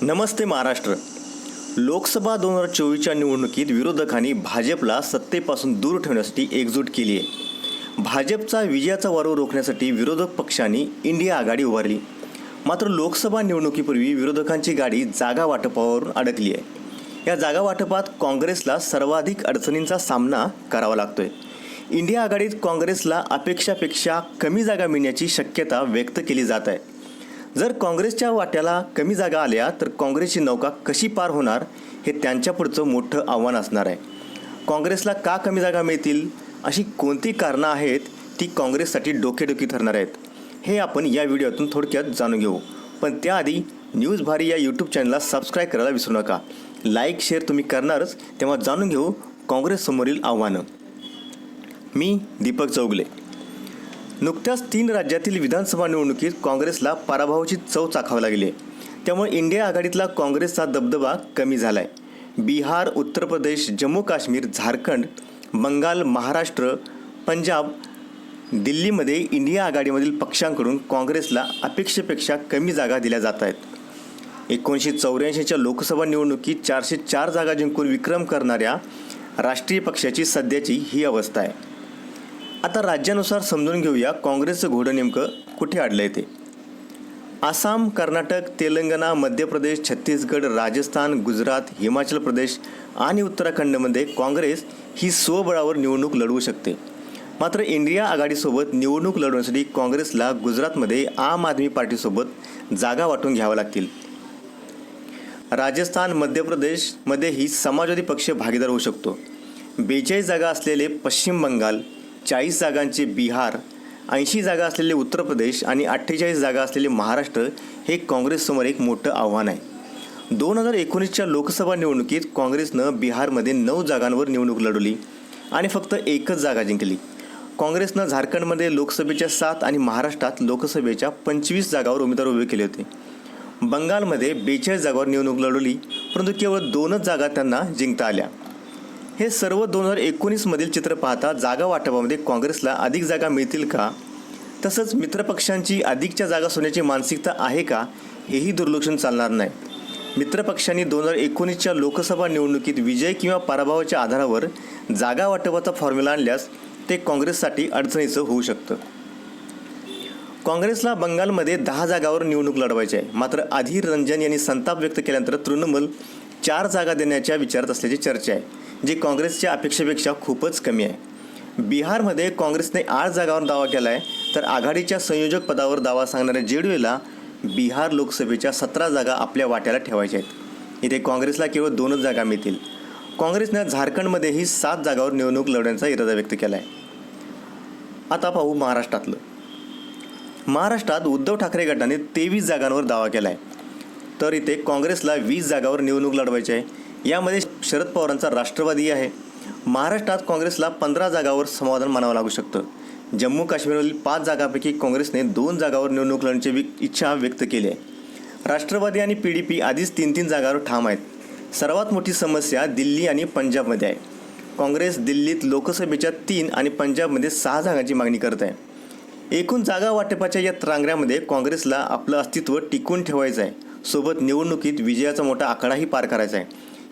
नमस्ते महाराष्ट्र. लोकसभा 2024च्या निवडणुकीत विरोधकांनी भाजपला सत्तेपासून दूर ठेवण्यासाठी एकजूट केली आहे. भाजपचा विजयाचा वारू रोखण्यासाठी विरोधक पक्षांनी इंडिया आघाडी उभारली. मात्र लोकसभा निवडणुकीपूर्वी विरोधकांची गाडी जागा वाटपावरून अडकली आहे. या जागा वाटपात काँग्रेसला सर्वाधिक अडचणींचा सामना करावा लागतोय. इंडिया आघाडीत काँग्रेसला अपेक्षापेक्षा कमी जागा मिळण्याची शक्यता व्यक्त केली जात आहे. जर काँग्रेसच्या वाट्याला कमी जागा आल्या तर काँग्रेसची नौका कशी पार होणार हे त्यांच्या पुढचं मोठं आव्हान असणार आहे. काँग्रेसला का कमी जागा मिळतील अशी कोणती कारणं आहेत ती काँग्रेससाठी डोकेदुखी ठरणार आहेत हे आपण या व्हिडिओतून थोडक्यात जाणून घेऊ. पण त्याआधी न्यूज भारी या यूट्यूब चॅनलला सबस्क्राईब करायला विसरू नका. लाईक शेअर तुम्ही करणारच तेव्हा जाणून घेऊ काँग्रेससमोरील आव्हानं. मी दीपक चौगले. नुकत्याच 3 राज्यातील विधानसभा निवडणुकीत काँग्रेसला पराभवाची चव चाखावी लागली. त्यामुळे इंडिया आघाडीतला काँग्रेसचा दबदबा कमी झाला आहे. बिहार, उत्तर प्रदेश, जम्मू काश्मीर, झारखंड, बंगाल, महाराष्ट्र, पंजाब, दिल्लीमध्ये इंडिया आघाडीमधील पक्षांकडून काँग्रेसला अपेक्षेपेक्षा कमी जागा दिल्या जात आहेत. 1984च्या लोकसभा निवडणुकीत 404 जागा जिंकून विक्रम करणाऱ्या राष्ट्रीय पक्षाची सध्याची ही अवस्था आहे. आता राज्यानुसार समजून घेऊया काँग्रेसचं घोडं नेमकं कुठे अडलं आहे ते. आसाम, कर्नाटक, तेलंगणा, मध्य प्रदेश, छत्तीसगड, राजस्थान, गुजरात, हिमाचल प्रदेश आणि उत्तराखंडमध्ये काँग्रेस ही स्वबळावर निवडणूक लढवू शकते. मात्र इंडिया आघाडीसोबत निवडणूक लढवण्यासाठी काँग्रेसला गुजरातमध्ये आम आदमी पार्टीसोबत जागा वाटून घ्याव्या लागतील. राजस्थान, मध्य प्रदेशमध्येही समाजवादी पक्ष भागीदार होऊ शकतो. 42 जागा असलेले पश्चिम बंगाल, 40 जागांचे बिहार, 80 जागा असलेले उत्तर प्रदेश आणि 48 जागा असलेले महाराष्ट्र हे काँग्रेससमोर एक मोठं आव्हान आहे. 2019च्या लोकसभा निवडणुकीत काँग्रेसनं बिहारमध्ये 9 जागांवर निवडणूक लढवली आणि फक्त एकच जागा जिंकली. काँग्रेसनं झारखंडमध्ये लोकसभेच्या 7 आणि महाराष्ट्रात लोकसभेच्या 25 जागावर उमेदवार उभे केले होते. बंगालमध्ये 42 जागांवर निवडणूक लढवली परंतु केवळ 2च जागा त्यांना जिंकता आल्या. हे सर्व 2019मधील चित्र पाहता जागा वाटपामध्ये काँग्रेसला अधिक जागा मिळतील का, तसंच मित्रपक्षांची अधिकच्या जागा सोडण्याची मानसिकता आहे का हेही दुर्लक्षण चालणार नाही. मित्रपक्षांनी 2019च्या लोकसभा निवडणुकीत विजय किंवा पराभवाच्या आधारावर जागा वाटपाचा फॉर्म्युला आणल्यास ते काँग्रेससाठी अडचणीचं होऊ शकतं. काँग्रेसला बंगालमध्ये 10 जागावर निवडणूक लढवायची आहे. मात्र अधीर रंजन यांनी संताप व्यक्त केल्यानंतर तृणमूल 4 जागा देण्याच्या विचारात असल्याची चर्चा आहे, जी काँग्रेसच्या अपेक्षेपेक्षा खूपच कमी आहे. बिहारमध्ये काँग्रेसने 8 जागांवर दावा केला आहे तर आघाडीच्या संयोजक पदावर दावा सांगणाऱ्या जेडीयूला बिहार लोकसभेच्या 17 जागा आपल्या वाट्याला ठेवायच्या आहेत. इथे काँग्रेसला केवळ 2च जागा मिळतील. काँग्रेसनं झारखंडमध्येही 7 जागावर निवडणूक लढवण्याचा इरादा व्यक्त केला आहे. आता पाहू महाराष्ट्रातलं. महाराष्ट्रात उद्धव ठाकरे गटाने 23 जागांवर दावा केला आहे तर इथे काँग्रेसला 20 जागावर निवडणूक लढवायची आहे. यामध्ये शरद पवारांचा राष्ट्रवादी आहे. महाराष्ट्रात काँग्रेसला 15 जागावर समाधान मानावं लागू शकतं. जम्मू काश्मीरमधील 5 जागांपैकी काँग्रेसने 2 जागावर निवडणूक लढण्याची इच्छा व्यक्त केली आहे. राष्ट्रवादी आणि PDP आधीच 3-3 जागांवर ठाम आहेत. सर्वात मोठी समस्या दिल्ली आणि पंजाबमध्ये आहे. काँग्रेस दिल्लीत लोकसभेच्या 3 आणि पंजाबमध्ये 6 जागांची मागणी करत आहे. एकूण जागा वाटपाच्या या त्रांगड्यामध्ये काँग्रेसला आपलं अस्तित्व टिकवून ठेवायचं आहे. सोबत निवडणुकीत विजयाचा मोठा आखाडाही पार करायचा आहे.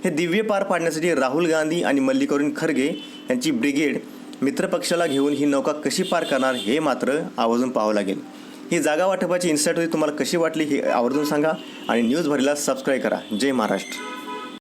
हे दिव्य पार पाडण्यासाठी राहुल गांधी आणि मल्लिकार्जुन खरगे यांची ब्रिगेड मित्रपक्षाला घेऊन ही नौका कशी पार करणार हे मात्र आवर्जून पाहावं लागेल. ही जागा वाटपाची इन्साईट होती तुम्हाला कशी वाटली हे आवर्जून सांगा आणि न्यूज भरीला सबस्क्राईब करा. जय महाराष्ट्र.